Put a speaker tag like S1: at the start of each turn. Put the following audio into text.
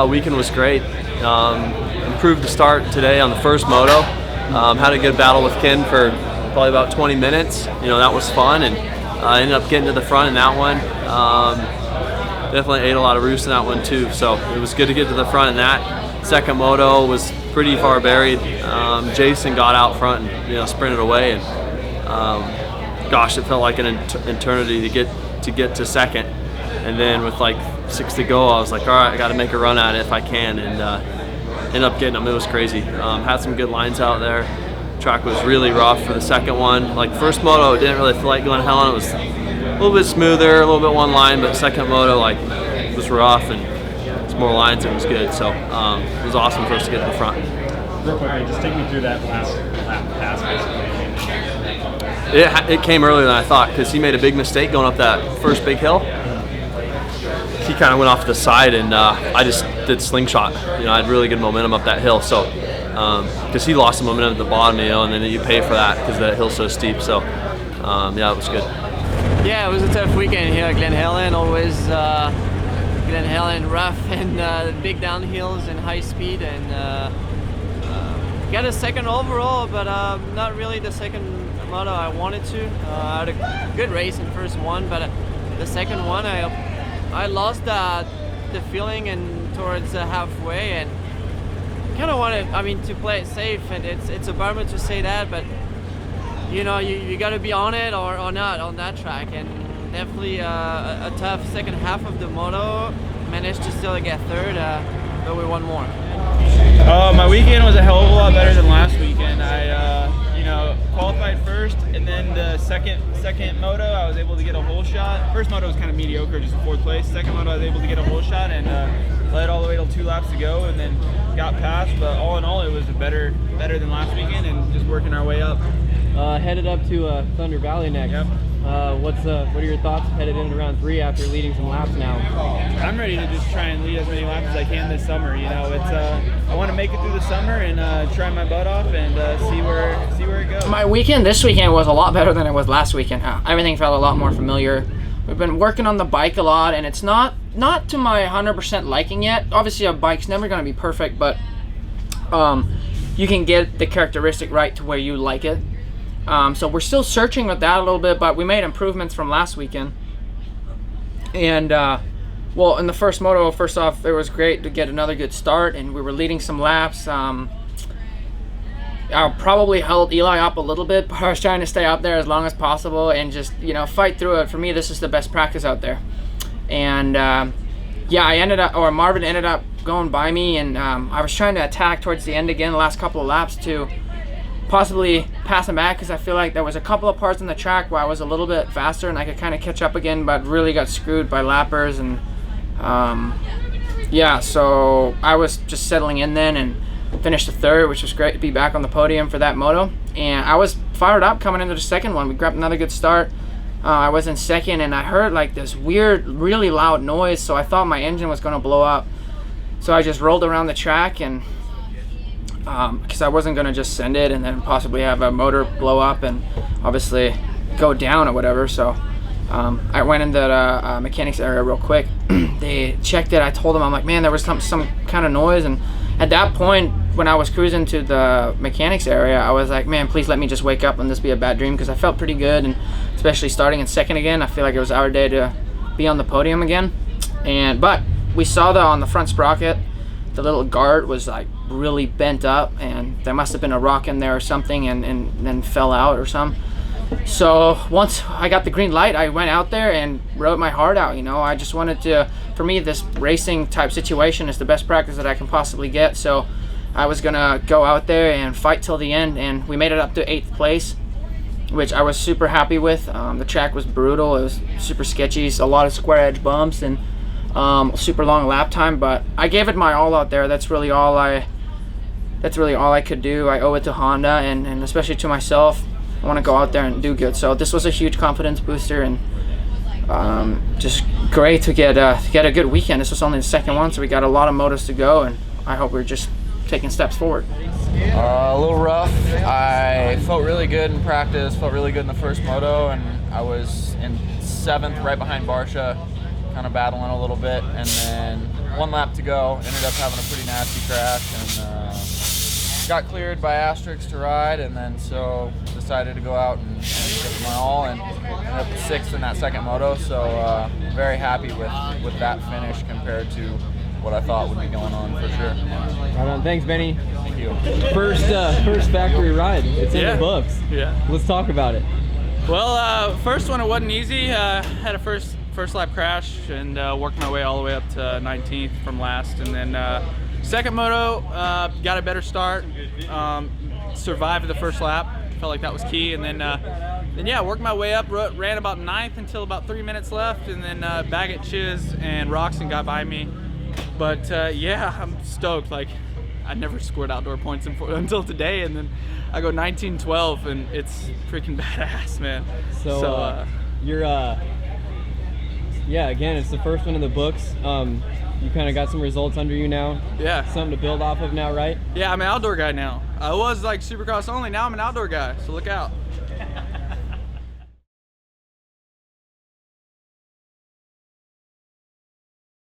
S1: Weekend was great. Improved the start today on the first moto. Had a good battle with Ken for probably about 20 minutes. That was fun, and ended up getting to the front in that one. Definitely ate a lot of roost in that one too, so it was good to get to the front in that. Second moto was pretty far buried. Jason got out front and sprinted away, and gosh, it felt like an eternity to get to second. And then with like 6 to go, I was like, all right, I got to make a run at it if I can, and ended up getting them. It was crazy. Had some good lines out there. Track was really rough for the second one. Like first moto, it didn't really feel like Glen Helen. It was a little bit smoother, a little bit one line, but second moto, like, it was rough and it's more lines and it was good. So it was awesome for us to get to the front.
S2: Real quickly, just take me through that last lap pass, basically.
S1: It came earlier than I thought because he made a big mistake going up that first big hill. He kind of went off to the side, and I just did slingshot. I had really good momentum up that hill, so because he lost the momentum at the bottom, and then you pay for that because that hill's so steep. So yeah, it was good.
S3: Yeah, it was a tough weekend here at Glen Helen. Always Glen Helen rough and big downhills and high speed, and got a second overall, but not really the second moto I wanted to. I had a good race in first one, but the second one I lost the feeling and towards halfway, and kind of wanted, to play it safe, and it's a bummer to say that, but you got to be on it or not on that track, and definitely a tough second half of the moto. Managed to still get third, but we won more.
S4: My weekend was a hell of a lot better than last weekend. I qualified first, and then the second moto I was able to get a hole shot. First moto was kind of mediocre, just a fourth place. Second moto I was able to get a hole shot and led all the way till 2 laps to go, and then got past. But all in all, it was better than last weekend, and just working our way up.
S3: Headed up to Thunder Valley next.
S4: Yep.
S3: What are your thoughts headed into round 3 after leading some laps now?
S4: I'm ready to just try and lead as many laps as I can this summer. I want to make it through the summer and try my butt off and see where it goes.
S5: My weekend this weekend was a lot better than it was last weekend. Everything felt a lot more familiar. We've been working on the bike a lot, and it's not to my 100% liking yet. Obviously, a bike's never going to be perfect, but you can get the characteristic right to where you like it. So we're still searching with that a little bit, but we made improvements from last weekend. And well, in the first moto, first off, it was great to get another good start, and we were leading some laps. I probably held Eli up a little bit, but I was trying to stay up there as long as possible and just fight through it. For me, this is the best practice out there. And yeah, Marvin ended up going by me, and I was trying to attack towards the end again, the last couple of laps to possibly pass him back, because I feel like there was a couple of parts in the track where I was a little bit faster and I could kind of catch up again, but really got screwed by lappers. And yeah, so I was just settling in then and finished the third, which was great to be back on the podium for that moto. And I was fired up coming into the second one. We grabbed another good start. I was in second, and I heard like this weird, really loud noise, so I thought my engine was going to blow up. So I just rolled around the track, and because I wasn't going to just send it and then possibly have a motor blow up and obviously go down or whatever. So I went into the mechanics area real quick. They checked it. I told them, I'm like, man, there was some kind of noise. And at that point, when I was cruising to the mechanics area, I was like, man, please let me just wake up and this be a bad dream, because I felt pretty good, and especially starting in second again, I feel like it was our day to be on the podium again. But we saw that on the front sprocket, the little guard was like really bent up, and there must have been a rock in there or something, and then fell out or something. So once I got the green light, I went out there and wrote my heart out. I just wanted to, for me, this racing type situation is the best practice that I can possibly get. So I was gonna go out there and fight till the end, and we made it up to 8th place, which I was super happy with. The track was brutal. It was super sketchy, a lot of square edge bumps, and super long lap time, but I gave it my all out there. That's really all I could do. I owe it to Honda and especially to myself. I want to go out there and do good. So this was a huge confidence booster, and just great to get a good weekend. This was only the second one, so we got a lot of motos to go, and I hope we're just taking steps forward.
S6: A little rough. I felt really good in practice, felt really good in the first moto, and I was in 7th right behind Barsha. kind of battling a little bit, and then 1 lap to go, ended up having a pretty nasty crash, and got cleared by Asterix to ride, and then so decided to go out and give it my all, and ended up 6th in that second moto. So very happy with that finish compared to what I thought would be going on for sure.
S7: Right on. Thanks, Benny.
S6: Thank you.
S7: First factory ride. It's in the books.
S8: Yeah.
S7: Let's talk about it.
S8: Well, first one, it wasn't easy. Had a first lap crash and worked my way all the way up to 19th from last, and then second moto got a better start. Survived the first lap. Felt like that was key, and then yeah, worked my way up. Ran about 9th until about 3 minutes left, and then Baggett, Chiz, and Roczen got by me. But yeah, I'm stoked. Like, I never scored outdoor points until today, and then I go 19-12, and it's freaking badass, man.
S7: So you're yeah, again, it's the first one in the books. You kind of got some results under you now.
S8: Yeah.
S7: Something to build off of now, right?
S8: Yeah, I'm an outdoor guy now. I was like Supercross only, now I'm an outdoor guy, so look out.